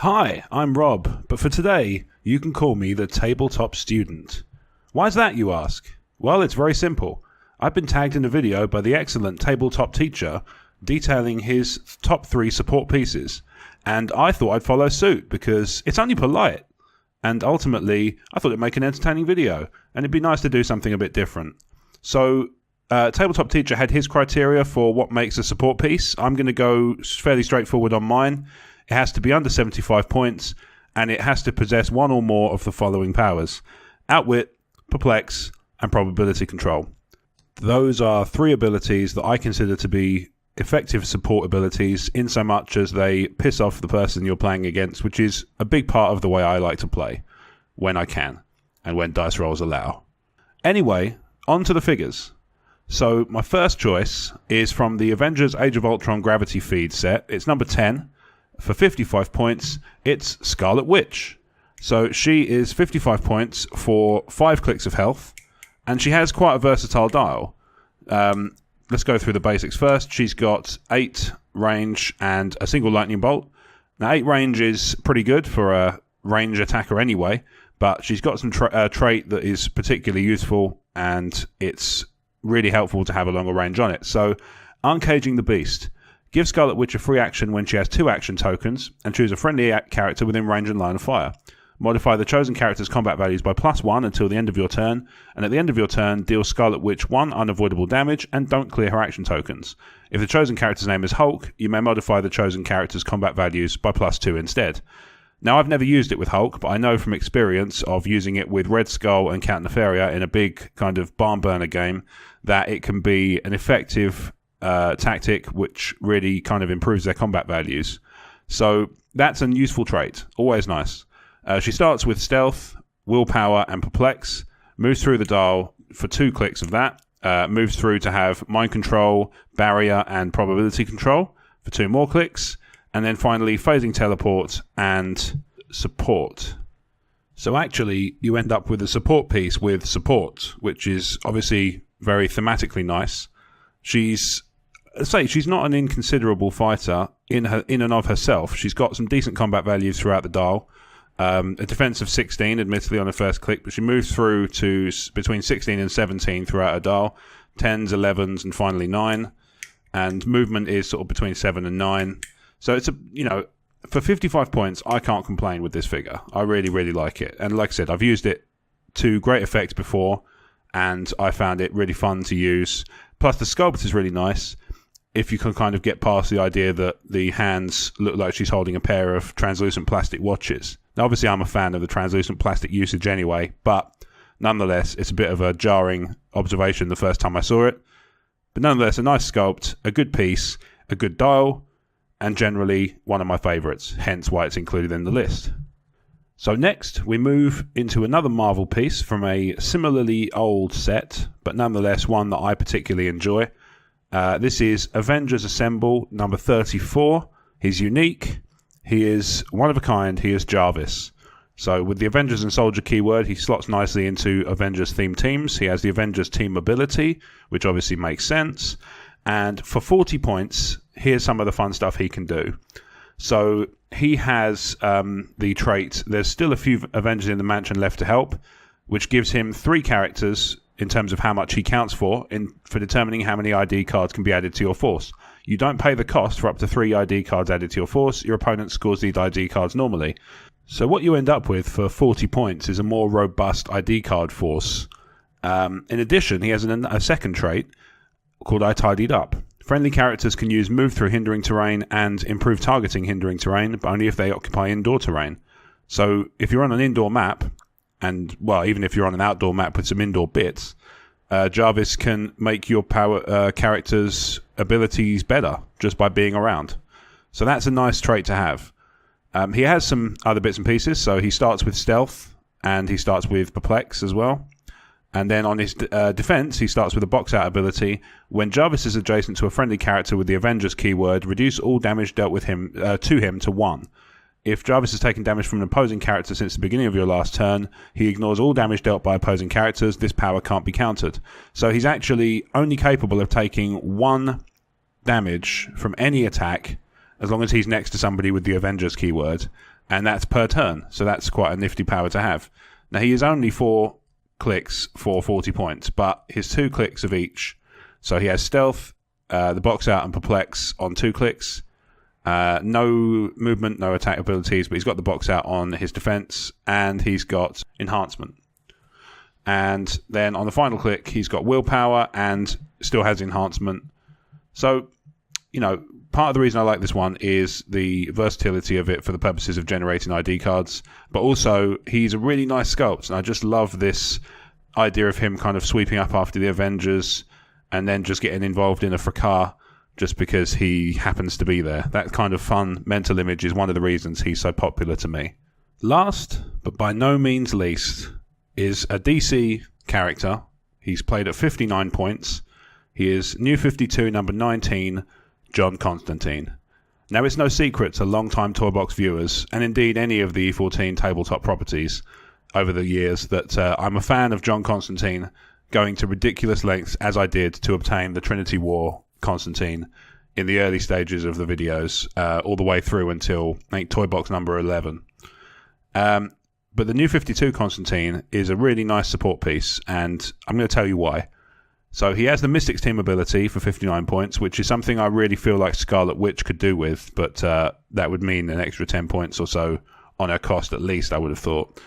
Hi, I'm Rob, but for today, you can call me the Tabletop Student. Why is that, you ask? Well, it's very simple. I've been tagged in a video by the excellent Tabletop Teacher detailing his top 3 support pieces, and I thought I'd follow suit because it's only polite. And ultimately, I thought it'd make an entertaining video, and it'd be nice to do something a bit different. So, Tabletop Teacher had his criteria for what makes a support piece. I'm going to go fairly straightforward on mine. It has to be under 75 points, and it has to possess one or more of the following powers: Outwit, Perplex, and Probability Control. Those are 3 abilities that I consider to be effective support abilities in so much as they piss off the person you're playing against, which is a big part of the way I like to play, when I can, and when dice rolls allow. Anyway, on to the figures. So my first choice is from the Avengers Age of Ultron Gravity Feed set. It's number 10. For 55 points, it's Scarlet Witch. So she is 55 points for 5 clicks of health, and she has quite a versatile dial. Let's go through the basics first. She's got 8 range and a single lightning bolt. Now 8 range is pretty good for a range attacker anyway, but she's got some trait that is particularly useful, and it's really helpful to have a longer range on it. So, Uncaging the Beast. Give Scarlet Witch a free action when she has 2 action tokens, and choose a friendly character within range and line of fire. Modify the chosen character's combat values by +1 until the end of your turn, and at the end of your turn, deal Scarlet Witch 1 unavoidable damage and don't clear her action tokens. If the chosen character's name is Hulk, you may modify the chosen character's combat values by +2 instead. Now, I've never used it with Hulk, but I know from experience of using it with Red Skull and Count Nefaria in a big kind of barn burner game that it can be an effective tactic which really kind of improves their combat values. So that's a useful trait. Always nice. She starts with Stealth, Willpower, and Perplex. Moves through the dial for 2 clicks of that. Moves through to have Mind Control, Barrier, and Probability Control for 2 more clicks. And then finally, Phasing Teleport and Support. So actually, you end up with a support piece with support, which is obviously very thematically nice. She's not an inconsiderable fighter in and of herself. She's got some decent combat values throughout the dial. A defense of 16, admittedly on the first click, but she moves through to between 16 and 17 throughout her dial. 10s, 11s, and finally 9. And movement is sort of between 7 and 9. So it's for 55 points, I can't complain with this figure. I really, really like it. And like I said, I've used it to great effect before, and I found it really fun to use. Plus, the sculpt is really nice, if you can kind of get past the idea that the hands look like she's holding a pair of translucent plastic watches. Now, obviously, I'm a fan of the translucent plastic usage anyway, but nonetheless, it's a bit of a jarring observation the first time I saw it. But nonetheless, a nice sculpt, a good piece, a good dial, and generally one of my favourites, hence why it's included in the list. So next, we move into another Marvel piece from a similarly old set, but nonetheless one that I particularly enjoy. This is Avengers Assemble number 34. He's unique. He is one of a kind. He is Jarvis. So with the Avengers and Soldier keyword, he slots nicely into Avengers themed teams. He has the Avengers team ability, which obviously makes sense. And for 40 points, here's some of the fun stuff he can do. So he has the trait, there's still a few Avengers in the mansion left to help, which gives him 3 characters in terms of how much he counts for determining how many ID cards can be added to your force. You don't pay the cost for up to 3 ID cards added to your force. Your opponent scores these ID cards normally. So what you end up with for 40 points is a more robust ID card force. In addition, he has a second trait called I Tidied Up. Friendly characters can use Move Through Hindering Terrain and Improve Targeting Hindering Terrain, but only if they occupy indoor terrain. So if you're on an indoor map, and well, even if you're on an outdoor map with some indoor bits, Jarvis can make your character's abilities better just by being around. So that's a nice trait to have. He has some other bits and pieces, so he starts with Stealth, and he starts with Perplex as well. And then on his defense, he starts with a box-out ability. When Jarvis is adjacent to a friendly character with the Avengers keyword, reduce all damage dealt with him to him to 1. If Jarvis has taken damage from an opposing character since the beginning of your last turn, he ignores all damage dealt by opposing characters. This power can't be countered. So he's actually only capable of taking 1 damage from any attack as long as he's next to somebody with the Avengers keyword. and that's per turn. So that's quite a nifty power to have. Now, he is only 4 clicks for 40 points, but his 2 clicks of each. So he has Stealth, the Box Out, and Perplex on 2 clicks. No movement, no attack abilities, but he's got the Box Out on his defense, and he's got Enhancement. And then on the final click, he's got Willpower and still has Enhancement. So, part of the reason I like this one is the versatility of it for the purposes of generating ID cards, but also he's a really nice sculpt, and I just love this idea of him kind of sweeping up after the Avengers and then just getting involved in a fracas just because he happens to be there. That kind of fun mental image is one of the reasons he's so popular to me. Last, but by no means least, is a DC character. He's played at 59 points. He is New 52, number 19, John Constantine. Now, it's no secret to long-time Toybox viewers, and indeed any of the E14 tabletop properties over the years, that I'm a fan of John Constantine going to ridiculous lengths, as I did, to obtain the Trinity War Constantine in the early stages of the videos, all the way through until, I think, Toybox number 11. But the New 52 Constantine is a really nice support piece, and I'm going to tell you why. So he has the Mystics team ability for 59 points, which is something I really feel like Scarlet Witch could do with, but that would mean an extra 10 points or so on her cost at least, I would have thought.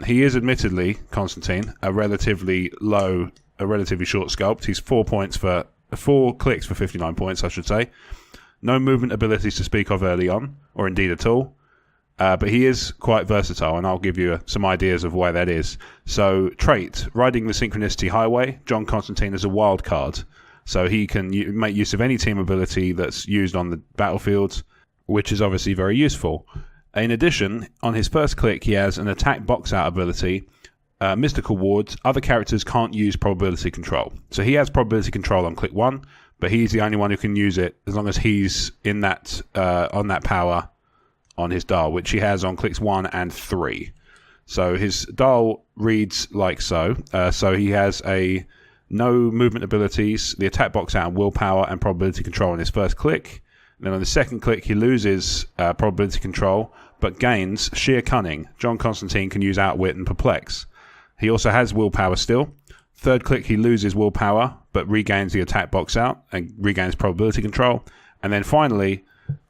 He is admittedly, Constantine, a relatively short sculpt. He's 4 clicks for 59 points, I should say. No movement abilities to speak of early on, or indeed at all. But he is quite versatile, and I'll give you some ideas of why that is. So, trait, riding the Synchronicity Highway. John Constantine is a wild card, so he can make use of any team ability that's used on the battlefield, which is obviously very useful. In addition, on his first click, he has an attack box out ability, mystical wards. Other characters can't use probability control. So he has probability control on click 1, but he's the only one who can use it as long as he's in that on that power on his dial, which he has on clicks 1 and 3. So his dial reads like so. So he has no movement abilities, the attack box out, and willpower and probability control on his first click. And then on the second click, he loses probability control, but gains sheer cunning. John Constantine can use Outwit and Perplex. He also has willpower still. Third click, he loses willpower, but regains the attack box out and regains probability control. And then finally,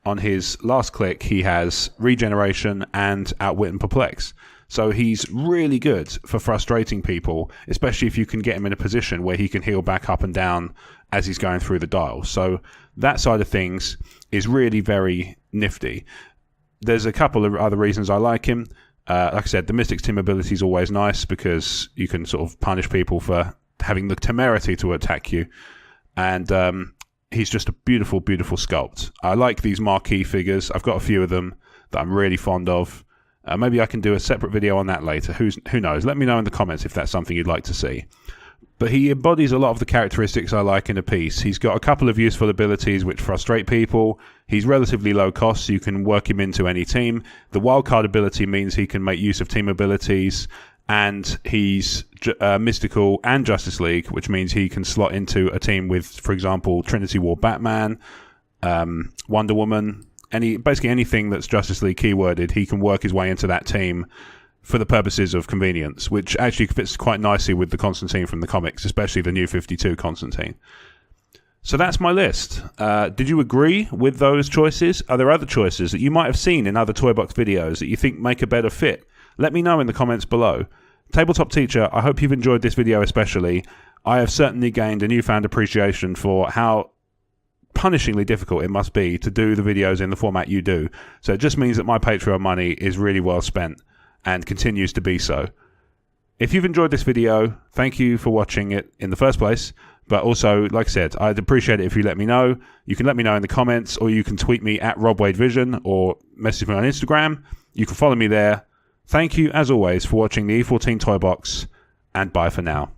on his last click, he has regeneration and Outwit and Perplex. So he's really good for frustrating people, especially if you can get him in a position where he can heal back up and down as he's going through the dial. So that side of things is really very nifty. There's a couple of other reasons I like him. Like I said, the Mystics team ability is always nice because you can sort of punish people for having the temerity to attack you. And he's just a beautiful, beautiful sculpt. I like these marquee figures. I've got a few of them that I'm really fond of. Maybe I can do a separate video on that later. Who knows? Let me know in the comments if that's something you'd like to see. But he embodies a lot of the characteristics I like in a piece. He's got a couple of useful abilities which frustrate people. He's relatively low cost, so you can work him into any team. The wildcard ability means he can make use of team abilities. And he's mystical and Justice League, which means he can slot into a team with, for example, Trinity War Batman, Wonder Woman, basically anything that's Justice League keyworded, he can work his way into that team for the purposes of convenience, which actually fits quite nicely with the Constantine from the comics, especially the New 52 Constantine. So that's my list. Did you agree with those choices? Are there other choices that you might have seen in other Toybox videos that you think make a better fit? Let me know in the comments below. Tabletop Teacher, I hope you've enjoyed this video especially. I have certainly gained a newfound appreciation for how punishingly difficult it must be to do the videos in the format you do. So it just means that my Patreon money is really well spent and continues to be so. If you've enjoyed this video, thank you for watching it in the first place. But also, like I said, I'd appreciate it if you let me know. You can let me know in the comments, or you can tweet me at RobWadeVision or message me on Instagram. You can follow me there. Thank you, as always, for watching the E14 Toybox, and bye for now.